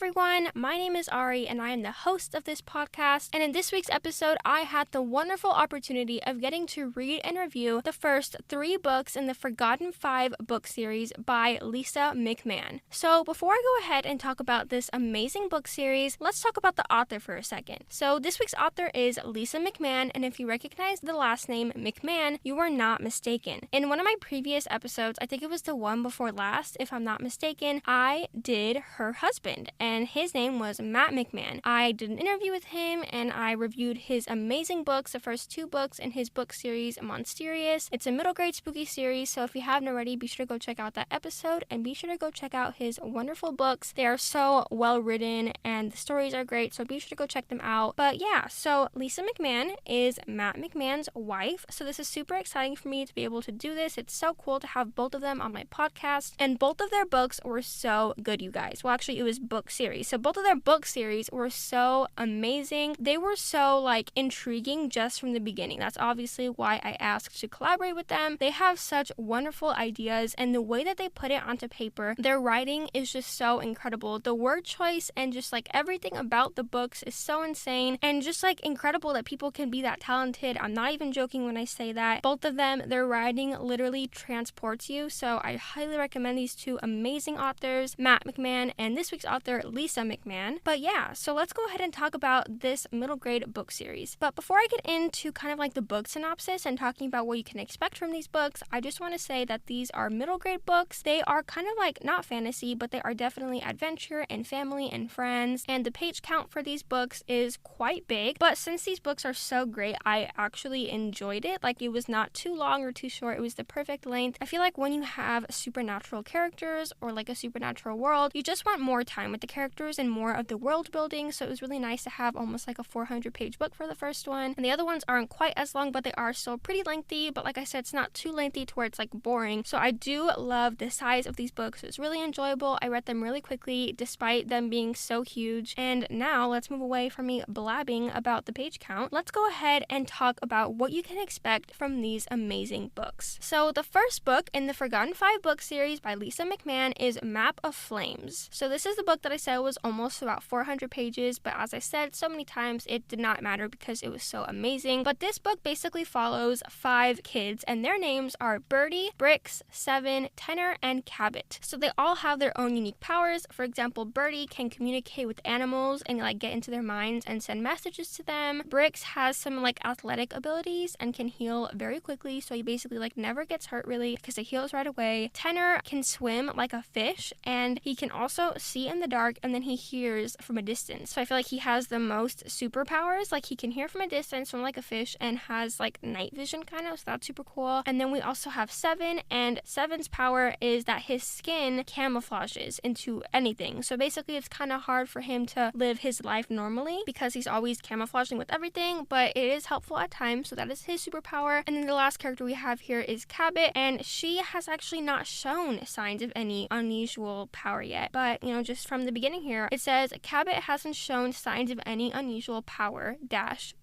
everyone, my name is Ari and I am the host of this podcast, and in this week's episode I had the wonderful opportunity of getting to read and review the first 3 books in the Forgotten 5 book series by Lisa McMann. So before I go ahead and talk about this amazing book series, let's talk about the author for a second. So this week's author is Lisa McMann, and if you recognize the last name McMann, you are not mistaken. In one of my previous episodes, I think it was the one before last, if I'm not mistaken, I did her husband, and his name was Matt McMann. I did an interview with him, and I reviewed his amazing books, the first 2 books in his book series, Monsterious. It's a middle grade spooky series, so if you haven't already, be sure to go check out that episode, and be sure to go check out his wonderful books. They are so well written, and the stories are great, so be sure to go check them out. But yeah, so Lisa McMann is Matt McMann's wife, so this is super exciting for me to be able to do this. It's so cool to have both of them on my podcast, and both of their books were so good, you guys. Well, actually, it was book series. So both of their book series were so amazing. They were so, intriguing just from the beginning. That's obviously why I asked to collaborate with them. They have such wonderful ideas, and the way that they put it onto paper, their writing is just so incredible. The word choice and just, everything about the books is so insane, and just, incredible that people can be that talented. I'm not even joking when I say that. Both of them, their writing literally transports you, so I highly recommend these 2 amazing authors, Matt McMann and this week's author, Lisa McMann. But yeah, so let's go ahead and talk about this middle grade book series. But before I get into kind of the book synopsis and talking about what you can expect from these books, I just want to say that these are middle grade books. They are kind of not fantasy, but they are definitely adventure and family and friends. And the page count for these books is quite big. But since these books are so great, I actually enjoyed it. It was not too long or too short. It was the perfect length. I feel like when you have supernatural characters or a supernatural world, you just want more time with the characters and more of the world building. So it was really nice to have almost a 400-page book for the first one. And the other ones aren't quite as long, but they are still pretty lengthy. But like I said, it's not too lengthy to where it's boring. So I do love the size of these books. It was really enjoyable. I read them really quickly despite them being so huge. And now let's move away from me blabbing about the page count. Let's go ahead and talk about what you can expect from these amazing books. So the first book in the Forgotten 5 book series by Lisa McMann is Map of Flames. So this is the book that I said was almost about 400 pages, but as I said so many times, it did not matter because it was so amazing. But this book basically follows 5 kids, and their names are Birdie, Brix, Seven, Tenor, and Cabot. So they all have their own unique powers. For example, Birdie can communicate with animals and get into their minds and send messages to them. Brix has some athletic abilities and can heal very quickly, so he basically never gets hurt really because he heals right away. Tenor can swim like a fish, and he can also see in the dark, and then he hears from a distance. So I feel he has the most superpowers. He can hear from a distance, swim like a fish, and has night vision kind of, so that's super cool. And then we also have Seven, and Seven's power is that his skin camouflages into anything. So basically it's kind of hard for him to live his life normally because he's always camouflaging with everything, but it is helpful at times, so that is his superpower. And then the last character we have here is Cabot, and she has actually not shown signs of any unusual power yet. But, just from the beginning here, it says Cabot hasn't shown signs of any unusual power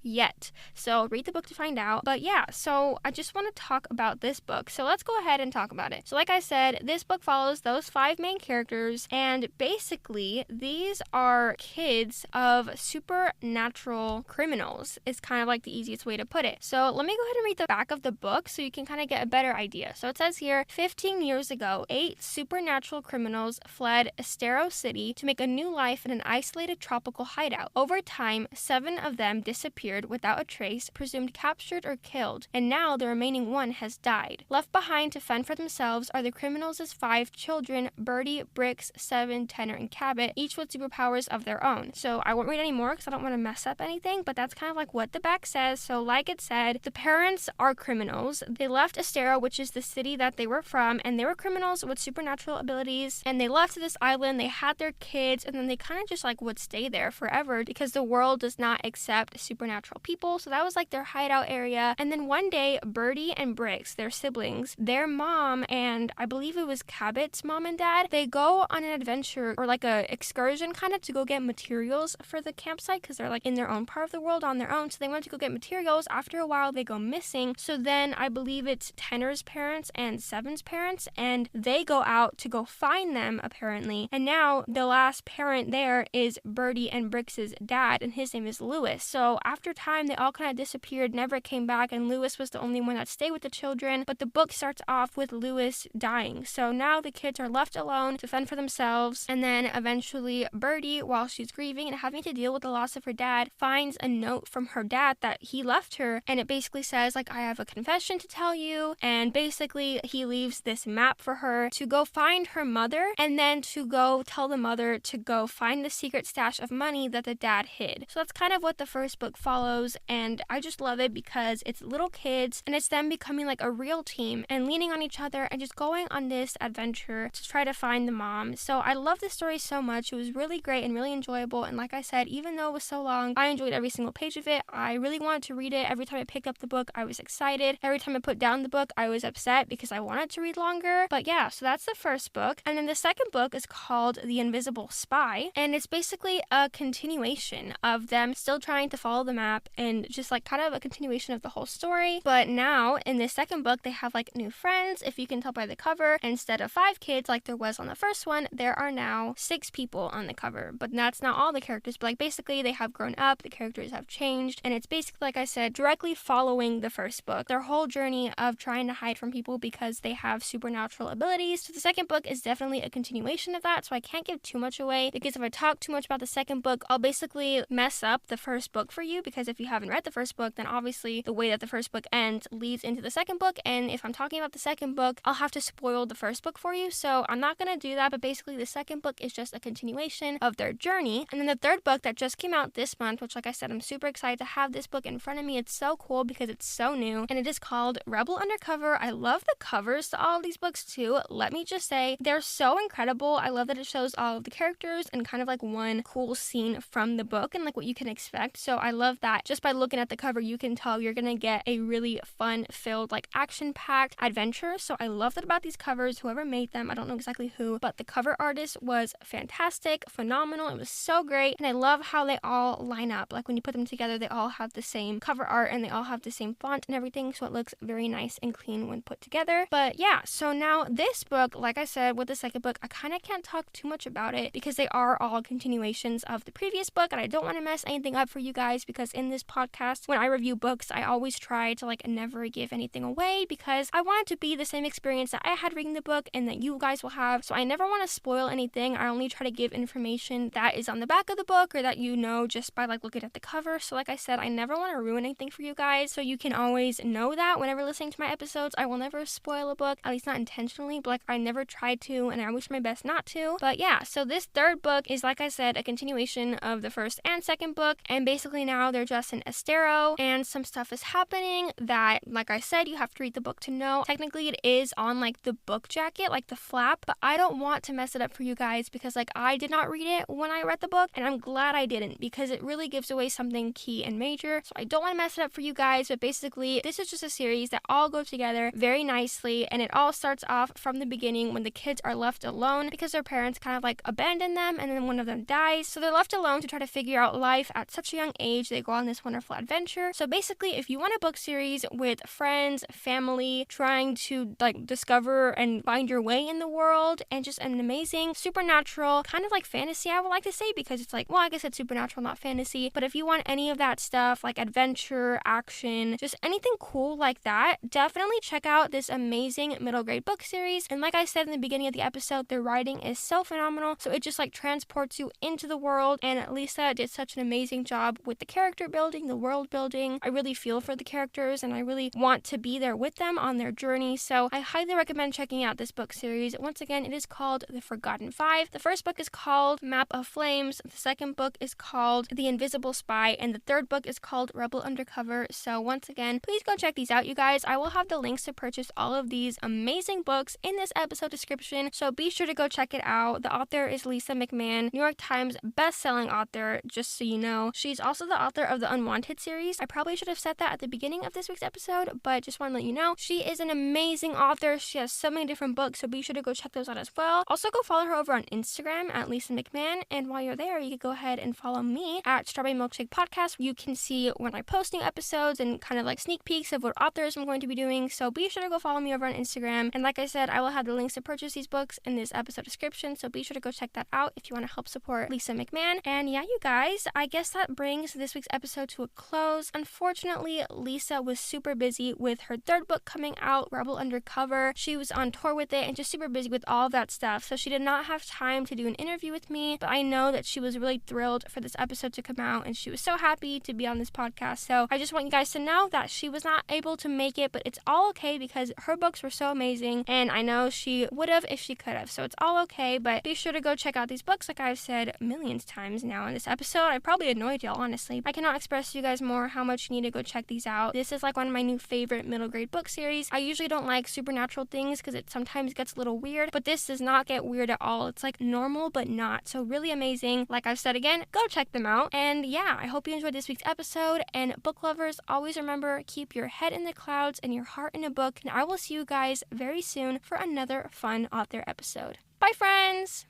yet. So read the book to find out. But yeah, so I just want to talk about this book. So let's go ahead and talk about it. So like I said, this book follows those 5 main characters, and basically these are kids of supernatural criminals is kind of the easiest way to put it. So let me go ahead and read the back of the book so you can kind of get a better idea. So it says here, 15 years ago, 8 supernatural criminals fled Estero City to make a new life in an isolated tropical hideout. Over time, 7 of them disappeared without a trace, presumed captured or killed, and now the remaining 1 has died. Left behind to fend for themselves are the criminals' 5 children, Birdie, Brix, Seven, Tenor, and Cabot, each with superpowers of their own. So I won't read any more because I don't want to mess up anything, but that's kind of what the back says. So like it said, the parents are criminals. They left Estero, which is the city that they were from, and they were criminals with supernatural abilities, and they left this island. They had their kids, and then they kind of just would stay there forever because the world does not accept supernatural people. So that was their hideout area. And then one day, Birdie and Brix, their siblings, their mom, and I believe it was Cabot's mom and dad, they go on an adventure or a excursion kind of to go get materials for the campsite because they're in their own part of the world on their own. So they went to go get materials. After a while, they go missing. So then I believe it's Tenor's parents and Seven's parents, and they go out to go find them apparently. And now the last last parent there is Birdie and Brix's dad, and his name is Lewis. So after time, they all kind of disappeared, never came back, and Lewis was the only one that stayed with the children. But the book starts off with Lewis dying. So now the kids are left alone to fend for themselves. And then eventually Birdie, while she's grieving and having to deal with the loss of her dad, finds a note from her dad that he left her. And it basically says, like, I have a confession to tell you. And basically he leaves this map for her to go find her mother, and then to go tell the mother to go find the secret stash of money that the dad hid. So that's kind of what the first book follows. And I just love it because it's little kids and it's them becoming like a real team and leaning on each other and just going on this adventure to try to find the mom. So I love this story so much. It was really great and really enjoyable. And like I said, even though it was so long, I enjoyed every single page of it. I really wanted to read it. Every time I picked up the book, I was excited. Every time I put down the book, I was upset because I wanted to read longer. But yeah, so that's the first book. And then the second book is called The Invisible Spy. And it's basically a continuation of them still trying to follow the map and just like kind of a continuation of the whole story. But now in this second book, they have like new friends. If you can tell by the cover, instead of 5 kids like there was on the first one, there are now 6 people on the cover. But that's not all the characters, but like basically they have grown up, the characters have changed, and it's basically, like I said, directly following the first book, their whole journey of trying to hide from people because they have supernatural abilities. So the second book is definitely a continuation of that, so I can't give too much away because if I talk too much about the second book, I'll basically mess up the first book for you, because if you haven't read the first book, then obviously the way that the first book ends leads into the second book, and if I'm talking about the second book, I'll have to spoil the first book for you, so I'm not going to do that. But basically the second book is just a continuation of their journey. And then the third book that just came out this month, which like I said, I'm super excited to have this book in front of me. It's so cool because it's so new, and it is called Rebel Undercover. I love the covers to all of these books too. Let me just say, they're so incredible. I love that it shows all of the characters and kind of like one cool scene from the book and like what you can expect. So I love that just by looking at the cover, you can tell you're gonna get a really fun-filled, like action-packed adventure. So I love that about these covers. Whoever made them, I don't know exactly who, but the cover artist was fantastic, phenomenal. It was so great, and I love how they all line up. Like when you put them together, they all have the same cover art and they all have the same font and everything, so it looks very nice and clean when put together. But yeah, so now this book, like I said, with the second book, I kind of can't talk too much about it because they are all continuations of the previous book, and I don't want to mess anything up for you guys, because in this podcast, when I review books, I always try to like never give anything away because I want it to be the same experience that I had reading the book and that you guys will have. So I never want to spoil anything. I only try to give information that is on the back of the book or that you know just by like looking at the cover. So like I said, I never want to ruin anything for you guys, so you can always know that whenever listening to my episodes, I will never spoil a book, at least not intentionally, but like I never tried to, and I wish my best not to. But yeah, so this third book is, like I said, a continuation of the first and second book, and basically now they're just in Estero, and some stuff is happening that, like I said, you have to read the book to know. Technically it is on like the book jacket, like the flap, but I don't want to mess it up for you guys because like I did not read it when I read the book, and I'm glad I didn't because it really gives away something key and major. So I don't want to mess it up for you guys, but basically this is just a series that all go together very nicely, and it all starts off from the beginning when the kids are left alone because their parents kind of like abandon them, and then one of them dies, so they're left alone to try to figure out life at such a young age. They go on this wonderful adventure. So basically, if you want a book series with friends, family, trying to like discover and find your way in the world, and just an amazing supernatural kind of like fantasy, I would like to say, because it's like, well, I guess it's supernatural, not fantasy, but if you want any of that stuff like adventure, action, just anything cool like that, definitely check out this amazing middle grade book series. And like I said in the beginning of the episode, the writing is so phenomenal, so it just like transports you into the world, and Lisa did such an amazing job with the character building, the world building. I really feel for the characters and I really want to be there with them on their journey, so I highly recommend checking out this book series. Once again, it is called The Forgotten Five. The first book is called Map of Flames, the second book is called The Invisible Spy, and the third book is called Rebel Undercover. So once again, please go check these out, you guys. I will have the links to purchase all of these amazing books in this episode description, so be sure to go check it out. The author is Lisa McMann, New York Times best-selling author, just so you know. She's also the author of the Unwanted series. I probably should have said that at the beginning of this week's episode, but just want to let you know, she is an amazing author. She has so many different books, so be sure to go check those out as well. Also, go follow her over on Instagram at Lisa McMann, and while you're there, you can go ahead and follow me at Strawberry Milkshake Podcast. You can see when I post new episodes and kind of like sneak peeks of what authors I'm going to be doing, so be sure to go follow me over on Instagram. And like I said, I will have the links to purchase these books in this episode description, so be sure to go check that that out if you want to help support Lisa McMann. And yeah, you guys, I guess that brings this week's episode to a close. Unfortunately, Lisa was super busy with her third book coming out, Rebel Undercover. She was on tour with it and just super busy with all of that stuff. So she did not have time to do an interview with me, but I know that she was really thrilled for this episode to come out and she was so happy to be on this podcast. So I just want you guys to know that she was not able to make it, but it's all okay because her books were so amazing and I know she would have if she could have. So it's all okay, but be sure to go check out these books like I've said millions of times now in this episode. I probably annoyed y'all, honestly. I cannot express to you guys more how much you need to go check these out. This is like one of my new favorite middle grade book series. I usually don't like supernatural things because it sometimes gets a little weird, but this does not get weird at all. It's like normal but not. So really amazing. Like I've said again, go check them out. And yeah, I hope you enjoyed this week's episode. And book lovers, always remember, keep your head in the clouds and your heart in a book. And I will see you guys very soon for another fun author episode. Bye, friends!